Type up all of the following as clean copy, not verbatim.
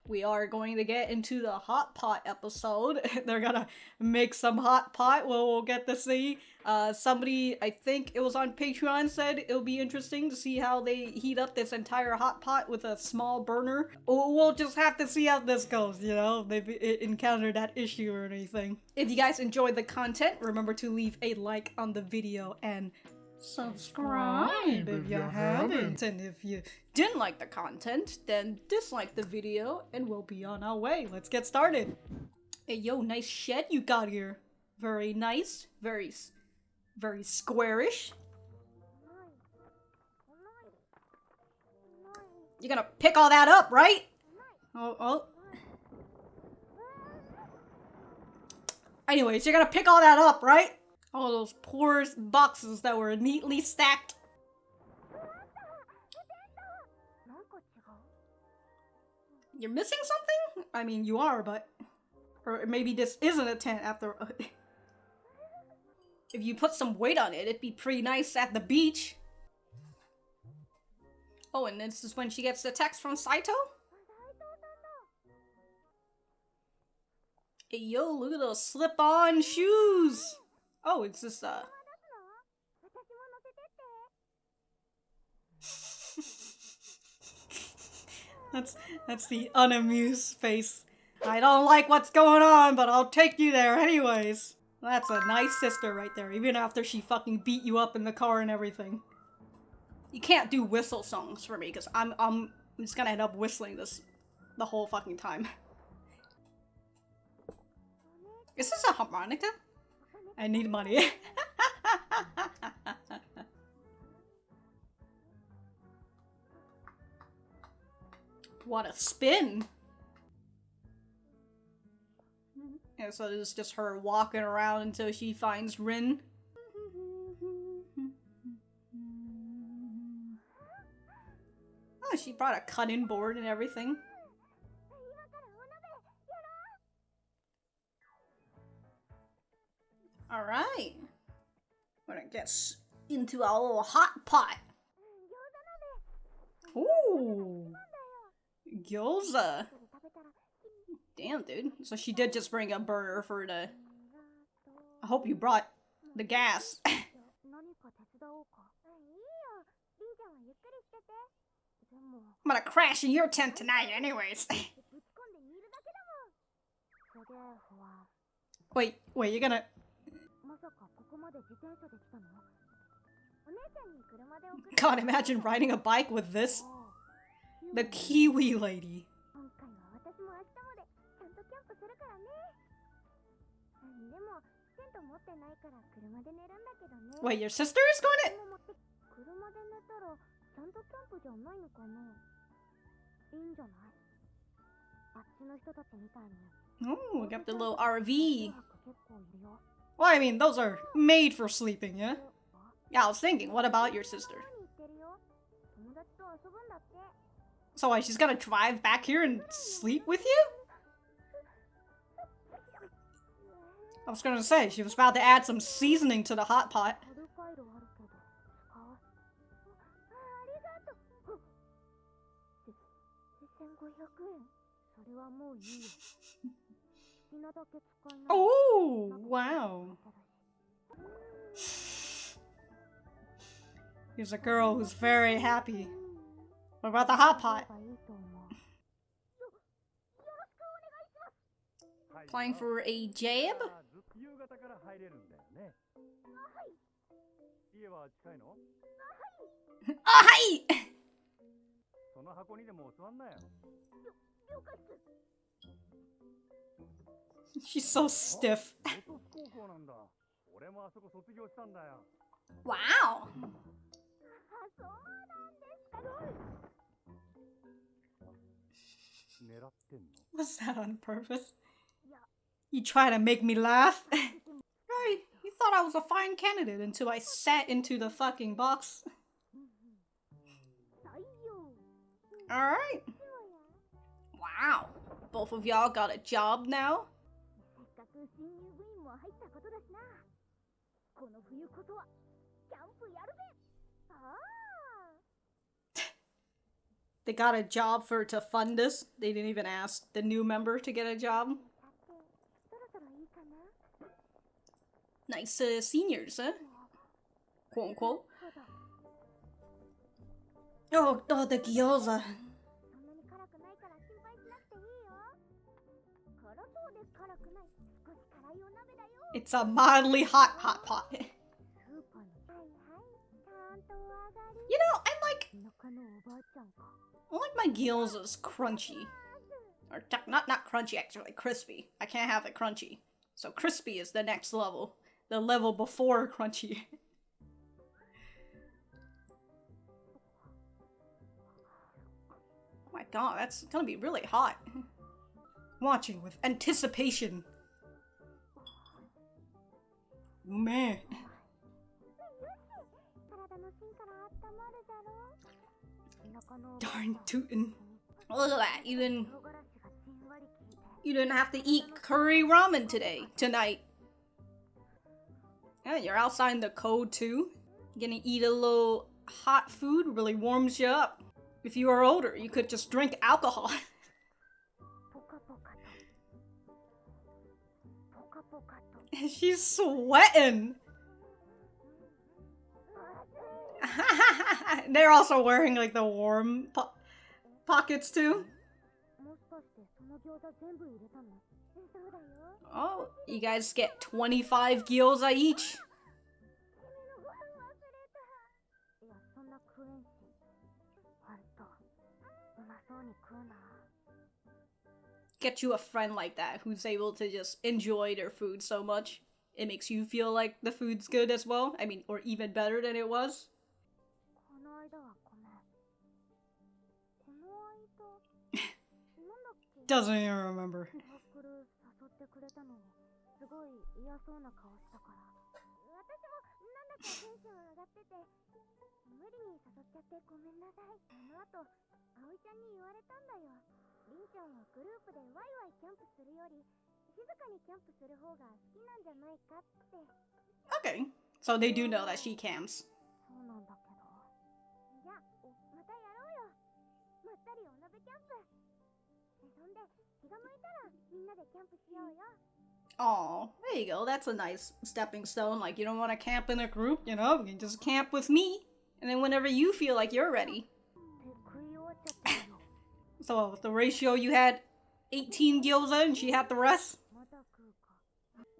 We are going to get into the hot pot episode. They're gonna make some hot pot. We'll get to see. Somebody, I think it was on Patreon, said it'll be interesting to see how they heat up this entire hot pot with a small burner. We'll just have to see how this goes, you know, if they've encountered that issue or anything. If you guys enjoyed the content, remember to leave a like on the video and subscribe if you haven't. And if you didn't like the content, then dislike the video and we'll be on our way. Let's get started. Hey, yo, nice shed you got here. Very nice. Very squarish. You're gonna pick all that up, right? Oh. Anyways, you're gonna pick all that up, right? All those poor boxes that were neatly stacked. You're missing something? I mean, you are, but... Or maybe this isn't a tent after... If you put some weight on it, it'd be pretty nice at the beach. Oh, and this is when she gets the text from Saito? Hey, yo, look at those slip-on shoes! Oh, it's just, That's the unamused face. I don't like what's going on, but I'll take you there anyways. That's a nice sister right there, even after she fucking beat you up in the car and everything. You can't do whistle songs for me, because I'm just gonna end up whistling this the whole fucking time. Is this a harmonica? I need money. What a spin! Yeah, so this is just her walking around until she finds Rin. Oh, she brought a cut-in board and everything. Alright. We're gonna get into our little hot pot. Ooh. Gyoza. Damn, dude. So she did just bring a burner for the... I hope you brought the gas. I'm gonna crash in your tent tonight anyways. Wait, you're gonna... God, imagine riding a bike with this. The Kiwi lady. Wait, your sister is going to... Oh, we got the little RV. Well, I mean, those are made for sleeping, yeah? Yeah, I was thinking, what about your sister? So why, she's gonna drive back here and sleep with you? I was gonna say, she was about to add some seasoning to the hot pot. Oh, wow. Here's a girl who's very happy. What about the hot pot? Applying for a jab? Oh, hi! She's so stiff. Wow. Was that on purpose? You try to make me laugh? Right, you thought I was a fine candidate until I sat into the fucking box. Alright. Wow. Both of y'all got a job now? They got a job to fund this. They didn't even ask the new member to get a job. Nice seniors, huh? Quote unquote. Oh, the gyoza. It's a mildly hot pot. You know, I like my gyozas crunchy. Or not crunchy, actually, crispy. I can't have it crunchy. So crispy is the next level. The level before crunchy. Oh my god, that's gonna be really hot. Watching with anticipation. Oh man. Darn tootin'. Look at that, you didn't have to eat curry ramen tonight. Yeah, you're outside in the cold too. You're gonna eat a little hot food, really warms you up. If you were older, you could just drink alcohol. She's sweating. They're also wearing like the warm pockets too. Oh, you guys get 25 gyoza each. Get you a friend like that who's able to just enjoy their food so much. It makes you feel like the food's good as well. I mean, or even better than it was. Doesn't even remember. Okay, so they do know that she camps. Oh, there you go. That's a nice stepping stone. Like, you don't want to camp in a group, you know? You can just camp with me. And then whenever you feel like you're ready. So, the ratio, you had 18 gyoza and she had the rest?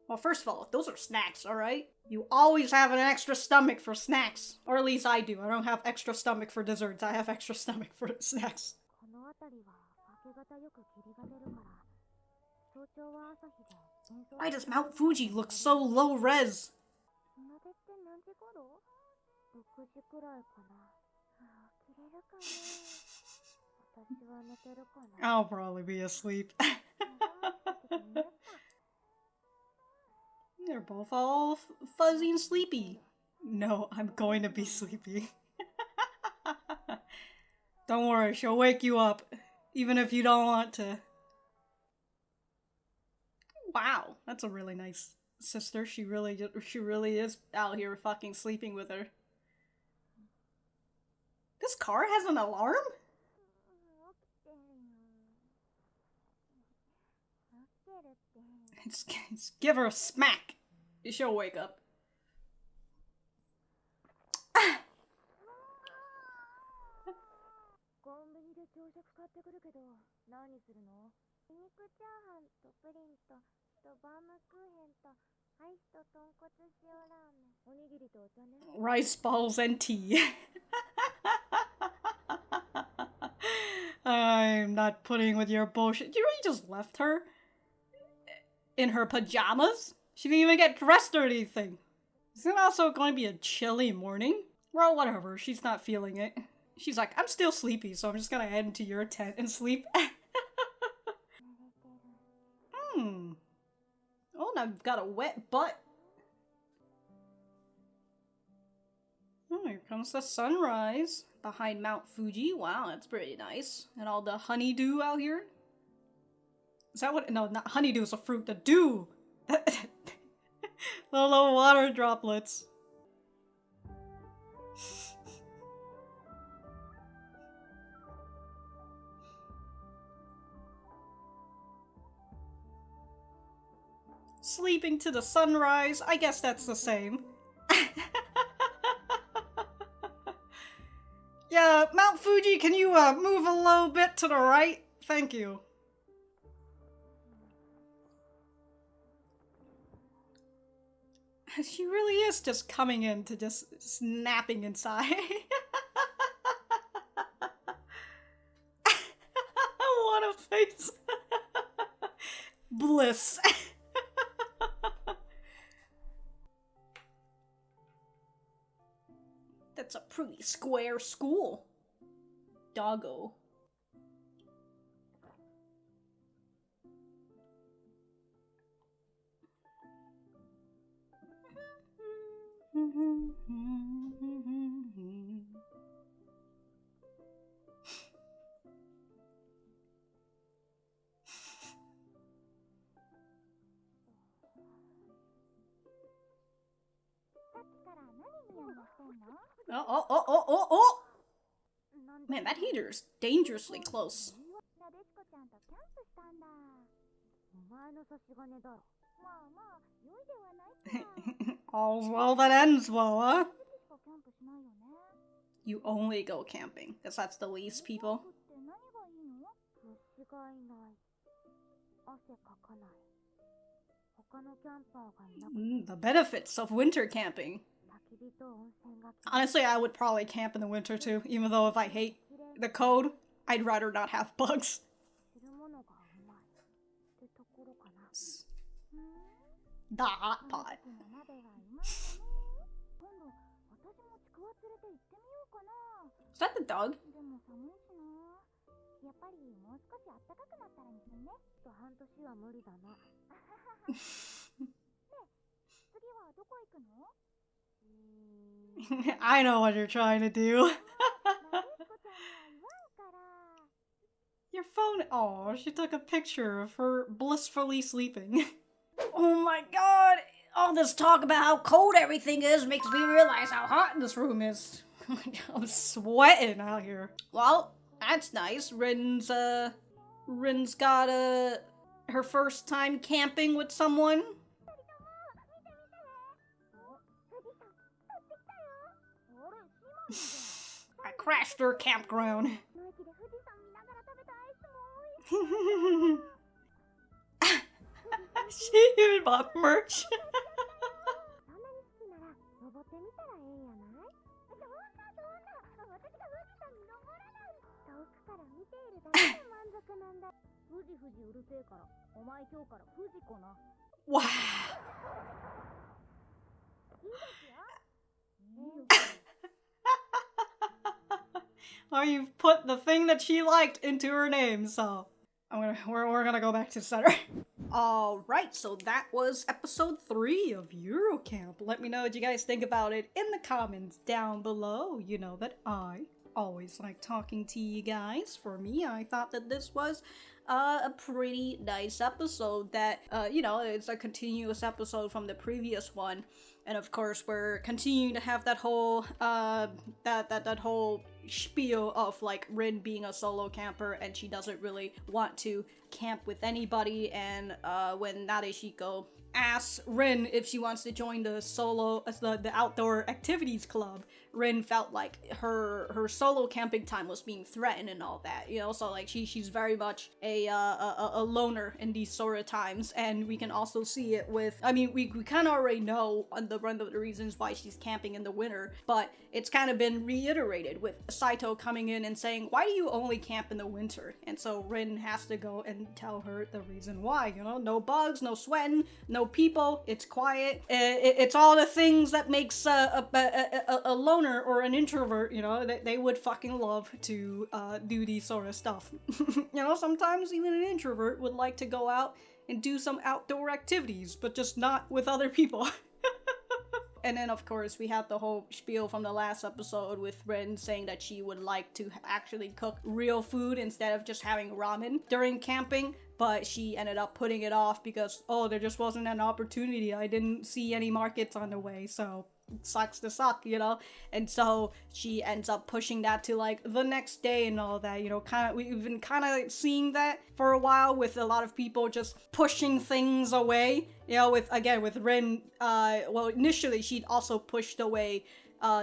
Well, first of all, those are snacks, alright? You always have an extra stomach for snacks. Or at least I do. I don't have extra stomach for desserts. I have extra stomach for snacks. Why does Mount Fuji look so low res? I'll probably be asleep. They're both all fuzzy and sleepy. No, I'm going to be sleepy. Don't worry, she'll wake you up, even if you don't want to. Wow, that's a really nice sister. She really is out here fucking sleeping with her. This car has an alarm? It's give her a smack. She'll wake up. Rice balls and tea. I'm not putting with your bullshit. You really just left her? In her pajamas? She didn't even get dressed or anything. Isn't it also going to be a chilly morning? Well, whatever. She's not feeling it. She's like, I'm still sleepy, so I'm just gonna head into your tent and sleep. Oh, now I've got a wet butt. Oh, here comes the sunrise behind Mount Fuji. Wow, that's pretty nice. And all the honeydew out here. Is that what? No, not honeydew is a fruit. The dew! The little water droplets. Sleeping to the sunrise. I guess that's the same. Yeah, Mount Fuji, can you move a little bit to the right? Thank you. She really is just coming in to just snapping inside. What a face. Bliss. That's a pretty square school. Doggo. Oh. Man, that heater's dangerously close. All's well that ends well, huh? You only go camping, because that's the least people. The benefits of winter camping. Honestly, I would probably camp in the winter too, even though if I hate the cold, I'd rather not have bugs. The hot pot. Is that the dog? I know what you're trying to do. Your phone. Oh, she took a picture of her blissfully sleeping. Oh my god! All this talk about how cold everything is makes me realize how hot this room is. I'm sweating out here. Well, that's nice. Rin's got her first time camping with someone. I crashed her campground. She even bought merch. Wow. Oh, you've put the thing that she liked into her name, so we're gonna go back to the center. Alright, so that was episode 3 of Yuru Camp. Let me know what you guys think about it in the comments down below. You know that I always like talking to you guys. For me, I thought that this was a pretty nice episode that, you know, it's a continuous episode from the previous one. And of course, we're continuing to have that whole, that whole spiel of, like, Rin being a solo camper and she doesn't really want to camp with anybody. And, when Nadeshiko asks Rin if she wants to join the outdoor activities club, Rin felt like her solo camping time was being threatened and all that, you know, so like she's very much a loner in these sort of times, and we can also see it with, I mean, we kind of already know on the run of the reasons why she's camping in the winter, but it's kind of been reiterated with Saito coming in and saying, why do you only camp in the winter? And so Rin has to go and tell her the reason why, you know, no bugs, no sweating, no people, it's quiet, it's all the things that makes a loner or an introvert, you know, they would fucking love to do these sort of stuff. You know, sometimes even an introvert would like to go out and do some outdoor activities, but just not with other people. And then, of course, we had the whole spiel from the last episode with Rin saying that she would like to actually cook real food instead of just having ramen during camping, but she ended up putting it off because, oh, there just wasn't an opportunity. I didn't see any markets on the way, so sucks to suck, you know? And so she ends up pushing that to like the next day and all that, you know, we've been kind of seeing that for a while with a lot of people just pushing things away, you know, with Rin, well, initially she'd also pushed away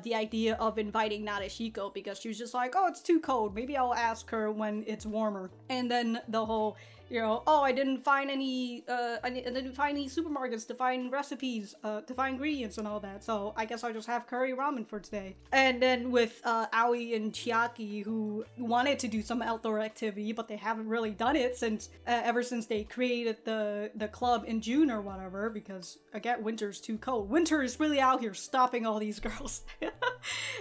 the idea of inviting Nadeshiko because she was just like, oh, it's too cold, maybe I'll ask her when it's warmer. And then the whole, you know, oh, I didn't find any supermarkets to find recipes, to find ingredients and all that, so I guess I'll just have curry ramen for today. And then with Aoi and Chiaki, who wanted to do some outdoor activity, but they haven't really done it since, ever since they created the club in June or whatever, because, again, winter's too cold. Winter is really out here stopping all these girls.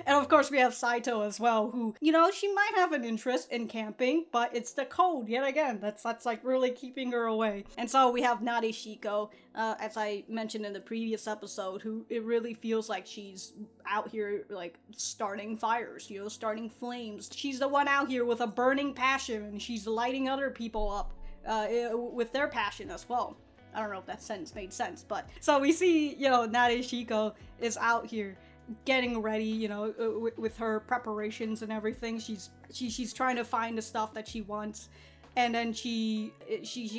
And of course we have Saito as well, who, you know, she might have an interest in camping, but it's the cold yet again that's like really keeping her away. And so we have Nadeshiko, as I mentioned in the previous episode, who it really feels like she's out here like starting fires, you know, starting flames. She's the one out here with a burning passion, and she's lighting other people up with their passion as well. I don't know if that sentence made sense, but so we see, you know, Nadeshiko is out here getting ready, you know, with her preparations and everything. She's trying to find the stuff that she wants, and then she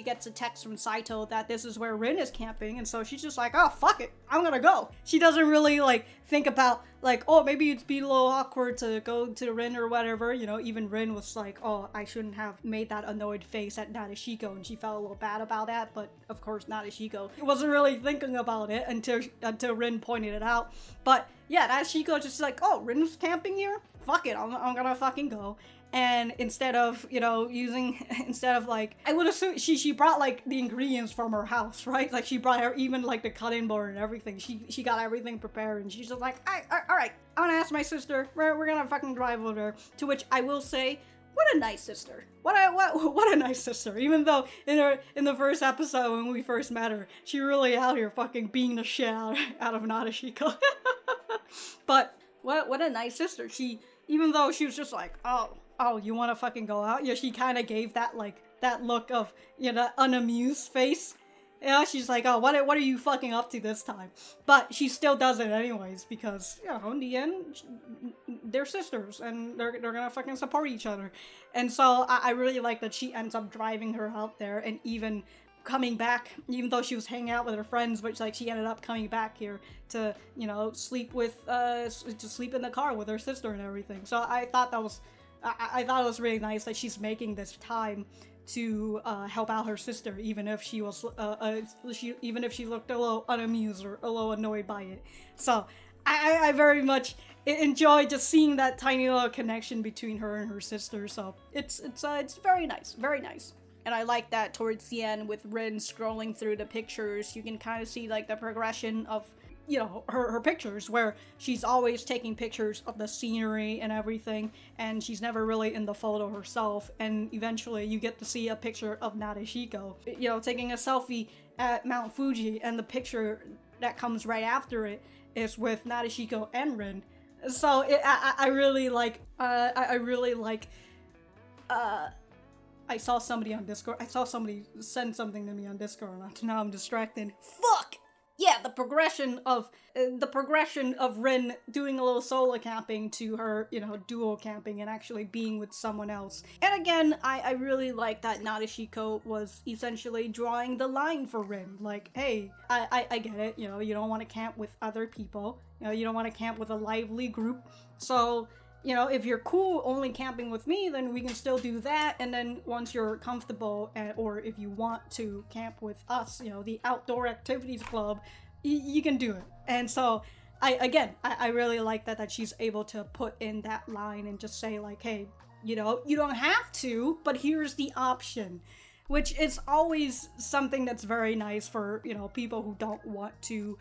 gets a text from Saito that this is where Rin is camping, and so she's just like, oh, fuck it, I'm gonna go. She doesn't really like think about like, oh, maybe it'd be a little awkward to go to Rin or whatever, you know. Even Rin was like, oh, I shouldn't have made that annoyed face at Nadeshiko, and she felt a little bad about that, but of course Nadeshiko wasn't really thinking about it until Rin pointed it out. But yeah, Nadeshiko just like, oh, Rin's camping here? Fuck it, I'm gonna fucking go. And instead of, you know, like, I would assume she brought like the ingredients from her house, right? Like she brought her even like the cutting board and everything. She got everything prepared, and she's just like, all right, I'm gonna ask my sister. We're gonna fucking drive over there. To which I will say, what a nice sister. What a nice sister. Even though in the first episode when we first met her, she really out here fucking beating the shit out of Nadeshiko. But what a nice sister. She, even though she was just like, oh, you want to fucking go out? Yeah, she kind of gave that like that look of, you know, unamused face. Yeah, she's like, oh, what are you fucking up to this time? But she still does it anyways because, you know, in the end, they're sisters and they're gonna fucking support each other. And so I really like that she ends up driving her out there, and even coming back, even though she was hanging out with her friends, but like she ended up coming back here to, you know, sleep in the car with her sister and everything. So I thought it was really nice that she's making this time to help out her sister, even if she was even if she looked a little unamused or a little annoyed by it. So I very much enjoyed just seeing that tiny little connection between her and her sister. So it's very nice, very nice. And I like that towards the end with Rin scrolling through the pictures, you can kind of see like the progression of, you know, her pictures, where she's always taking pictures of the scenery and everything, and she's never really in the photo herself. And eventually you get to see a picture of Nadeshiko, you know, taking a selfie at Mount Fuji, and the picture that comes right after it is with Nadeshiko and Rin. So I really like I saw somebody on Discord. I saw somebody send something to me on Discord, and now I'm distracted. Fuck! Yeah, the progression of Rin doing a little solo camping to her, you know, duo camping and actually being with someone else. And again, I really like that Nadeshiko was essentially drawing the line for Rin. Like, hey, I get it, you know, you don't want to camp with other people. You know, you don't want to camp with a lively group. So, you know, if you're cool only camping with me, then we can still do that. And then once you're comfortable, or if you want to camp with us, you know, the Outdoor Activities Club, you can do it. And so, I really like that she's able to put in that line and just say like, hey, you know, you don't have to, but here's the option. Which is always something that's very nice for, you know, people who don't want to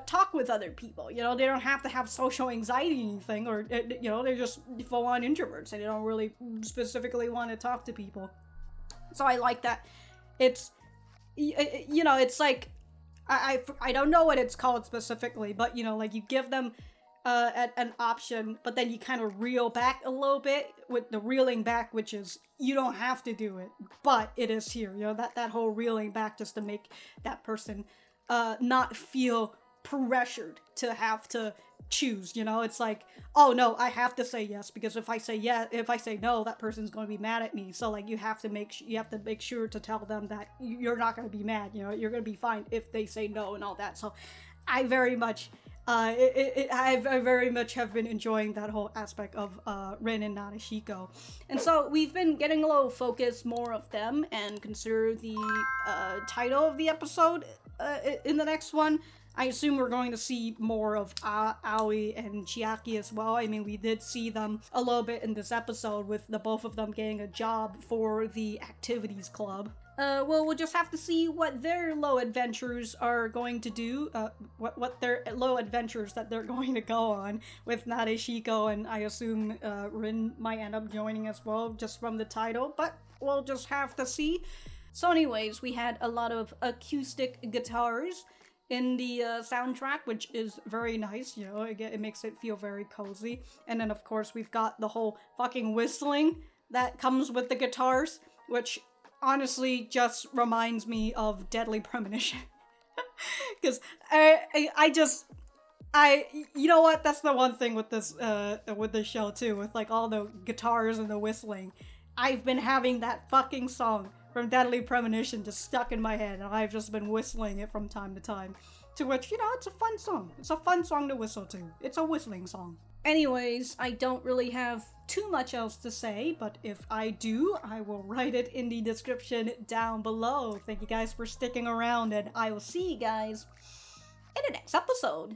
talk with other people. You know, they don't have to have social anxiety or anything, or, you know, they're just full-on introverts and they don't really specifically want to talk to people. So I like that. It's, you know, it's like, I don't know what it's called specifically, but, you know, like you give them an option, but then you kind of reel back a little bit with the reeling back, which is, you don't have to do it, but it is here. You know, that whole reeling back just to make that person not feel pressured to have to choose, you know? It's like, oh no, I have to say yes, because if I say no, that person's going to be mad at me. So like you have to make sure to tell them that you're not going to be mad, you know, you're going to be fine if they say no and all that. So I very much I very much have been enjoying that whole aspect of Rin and Nadeshiko. And so we've been getting a little focus more of them, and consider the title of the episode in the next one. I assume we're going to see more of Aoi and Chiaki as well. I mean, we did see them a little bit in this episode with the both of them getting a job for the activities club. Well, we'll just have to see what their low adventures are going to do, what their low adventures that they're going to go on with Nadeshiko, and I assume Rin might end up joining as well, just from the title, but we'll just have to see. So anyways, we had a lot of acoustic guitars in the soundtrack, which is very nice, you know, it makes it feel very cozy. And then of course we've got the whole fucking whistling that comes with the guitars, which honestly just reminds me of Deadly Premonition. Because you know what, that's the one thing with this show too, with like all the guitars and the whistling. I've been having that fucking song from Deadly Premonition just stuck in my head, and I've just been whistling it from time to time. To which, you know, it's a fun song. It's a fun song to whistle to. It's a whistling song. Anyways, I don't really have too much else to say, but if I do, I will write it in the description down below. Thank you guys for sticking around, and I will see you guys in the next episode.